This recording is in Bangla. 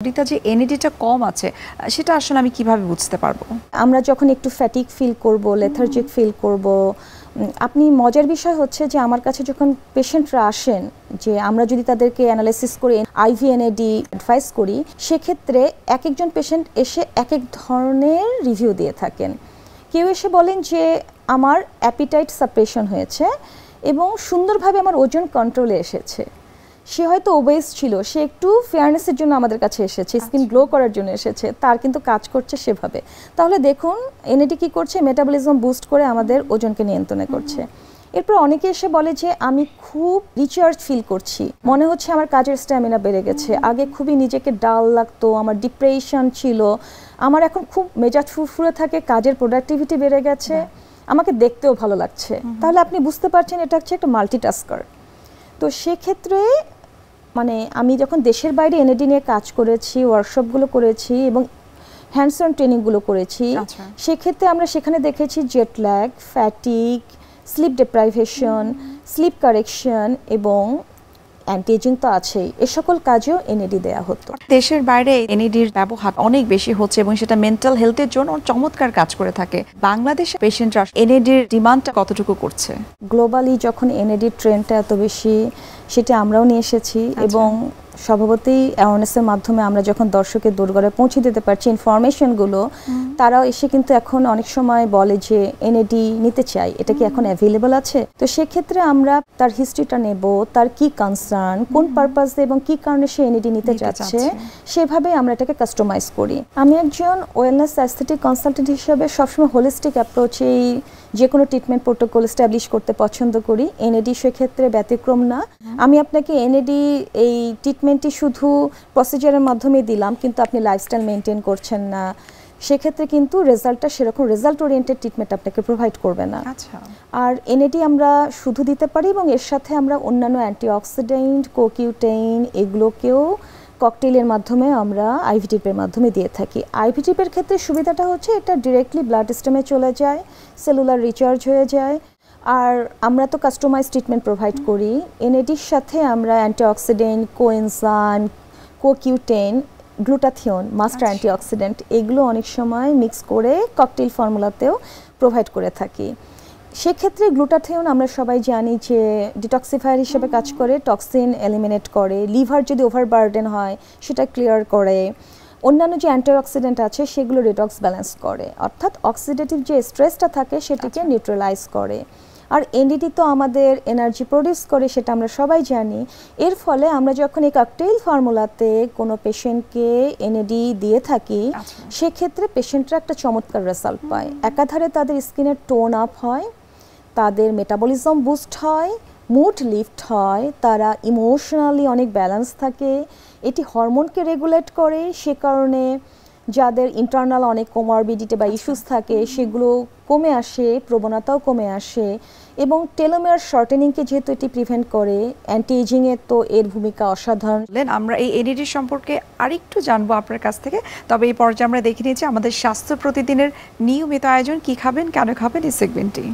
বডিতে যে এনএডিটা কম আছে সেটা আসলে আমি কিভাবে বুঝতে পারবো? আমরা যখন একটু ফ্যাটিক ফিল করব, লেথার্জিক ফিল করব, আপনি মজার বিষয় হচ্ছে যে আমার কাছে যখন পেশেন্টরা আসেন, যে আমরা যদি তাদেরকে অ্যানালাইসিস করে আইভি এনএডি অ্যাডভাইস করি, সেক্ষেত্রে এক একজন পেশেন্ট এসে এক এক ধরনের রিভিউ দিয়ে থাকেন। কেউ এসে বলেন যে আমার অ্যাপিটাইট সাপ্রেশন হয়েছে এবং সুন্দরভাবে আমার ওজন কন্ট্রোলে এসেছে। সে হয়তো ওবেস ছিল, সে একটু ফেয়ারনেসের জন্য আমাদের কাছে এসেছে, স্কিন গ্লো করার জন্য এসেছে, তার কিন্তু কাজ করছে সেভাবে। তাহলে দেখুন এনএডি কি করছে, মেটাবলিজম বুস্ট করে আমাদের ওজনকে নিয়ন্ত্রণে করছে। এরপর অনেকে এসে বলে যে আমি খুব রিচার্জ ফিল করছি, মনে হচ্ছে আমার কাজের স্ট্যামিনা বেড়ে গেছে, আগে খুবই নিজেকে ডাল লাগতো, আমার ডিপ্রেশন ছিল, আমার এখন খুব মেজাজ ফুরফুরে থাকে, কাজের প্রোডাক্টিভিটি বেড়ে গেছে, আমাকে দেখতেও ভালো লাগছে। তাহলে আপনি বুঝতে পারছেন এটা হচ্ছে একটা মাল্টিটাস্কার। তো সেক্ষেত্রে মানে আমি যখন দেশের বাইরে এনএডি নিয়ে কাজ করেছি, ওয়ার্কশপগুলো করেছি এবং হ্যান্ডস অন ট্রেনিংগুলো করেছি, সেক্ষেত্রে আমরা সেখানে দেখেছি jet lag, fatigue, sleep deprivation, sleep correction এবং অ্যান্টি এজিং তো আছেই, এ সকল কাজেও এনএডি দেওয়া হতো। দেশের বাইরে এনএডির ব্যবহার অনেক বেশি হচ্ছে এবং সেটা মেন্টাল হেলথের জন্য চমৎকার কাজ করে থাকে। বাংলাদেশে পেশেন্টরা এনএডির ডিমান্ডটা কতটুকু করছে? গ্লোবালি যখন এনএডির ট্রেন্ডটা এত বেশি, সেটা আমরাও নিয়ে এসেছি এবং স্বভাবতই অ্যাওয়ারনেসের মাধ্যমে আমরা যখন দর্শকের দোরগোড়ায় পৌঁছে দিতে পারছি ইনফরমেশনগুলো, তারাও এসে কিন্তু এখন অনেক সময় বলে যে এনএডি নিতে চাই, এটা কি এখন অ্যাভেলেবল আছে? তো সেক্ষেত্রে আমরা তার হিস্ট্রিটা নেব, তার কি কনসার্ন, কোন পারপাসে এবং কি কারণে সে এনএডি নিতে চাচ্ছে, সেভাবে আমরা এটাকে কাস্টমাইজ করি। আমি একজন ওয়েলনেস অ্যাস্থেটিক কনসালটেন্ট হিসেবে সবসময় হোলিস্টিক অ্যাপ্রোচেই যে কোনো ট্রিটমেন্ট প্রোটোকল এস্টাবলিশ করতে পছন্দ করি। এনএডি সেক্ষেত্রে ব্যতিক্রম না। আমি আপনাকে এনএডি এই ট্রিটমেন্টটি শুধু প্রসিজারের মাধ্যমে দিলাম, কিন্তু আপনি লাইফস্টাইল মেনটেন করছেন না, সেক্ষেত্রে কিন্তু রেজাল্টটা সেরকম রেজাল্ট ওরিয়েন্টেড ট্রিটমেন্ট আপনাকে প্রোভাইড করবে না। আর এনএডি আমরা শুধু দিতে পারি এবং এর সাথে আমরা অন্যান্য অ্যান্টিঅক্সিডেন্ট, কোকিউটেইন এগুলোকেও ককটেলের মাধ্যমে আমরা আইভি ড্রিপের মাধ্যমে দিয়ে থাকি। আইভি ড্রিপের ক্ষেত্রে সুবিধাটা হচ্ছে এটা ডিরেক্টলি ব্লাড সিস্টেমে চলে যায়, সেলুলার রিচার্জ হয়ে যায়। আর আমরা তো কাস্টমাইজ ট্রিটমেন্ট প্রোভাইড করি। এনএডির সাথে আমরা অ্যান্টিঅক্সিডেন্ট, কোএনজাইম, কোকিউটেন, গ্লুটাথিয়ন, মাস্টার অ্যান্টিঅক্সিডেন্ট এগুলো অনেক সময় মিক্স করে ককটেল ফর্মুলাতেও প্রোভাইড করে থাকি। সেক্ষেত্রে গ্লুটাথিয়ন আমরা সবাই জানি যে ডিটক্সিফায়ার হিসেবে কাজ করে, টক্সিন এলিমিনেট করে, লিভার যদি ওভারবার্ডেন হয় সেটা ক্লিয়ার করে, অন্যান্য যে অ্যান্টিঅক্সিডেন্ট আছে সেগুলো রিডক্স ব্যালেন্স করে, অর্থাৎ অক্সিডেটিভ যে স্ট্রেসটা থাকে সেটাকে নিউট্রালাইজ করে। আর এনএডি তো আমাদের এনার্জি প্রডিউস করে, সেটা আমরা সবাই জানি। এর ফলে আমরা যখন এই ককটেল ফর্মুলাতে কোনো পেশেন্টকে এনএডি দিয়ে থাকি, সেক্ষেত্রে পেশেন্টরা একটা চমৎকার রেজাল্ট পায়। একাধারে তাদের স্কিনের টোন আপ হয়, তাদের মেটাবলিজম বুস্ট হয়, মুড লিফট হয়, তারা ইমোশনালি অনেক ব্যালেন্স থাকে, এটি হরমোনকে রেগুলেট করে, সে কারণে যাদের ইন্টারনাল অনেক কোমরবিডিটি বা ইস্যুস থাকে সেগুলো কমে আসে, প্রবণতাও কমে আসে এবং টেলোমিয়ার শর্টেনিংকে যেহেতু এটি প্রিভেন্ট করে, অ্যান্টি এজিংয়ে তো এর ভূমিকা অসাধারণ। আমরা এই এনএডি সম্পর্কে আরেকটু জানবো আপনার কাছ থেকে, তবে এই পর্যায়ে আমরা দেখে নিয়েছি আমাদের স্বাস্থ্য প্রতিদিনের নিয়মিত আয়োজন, কি খাবেন কেন খাবেন এই সেগমেন্টটি।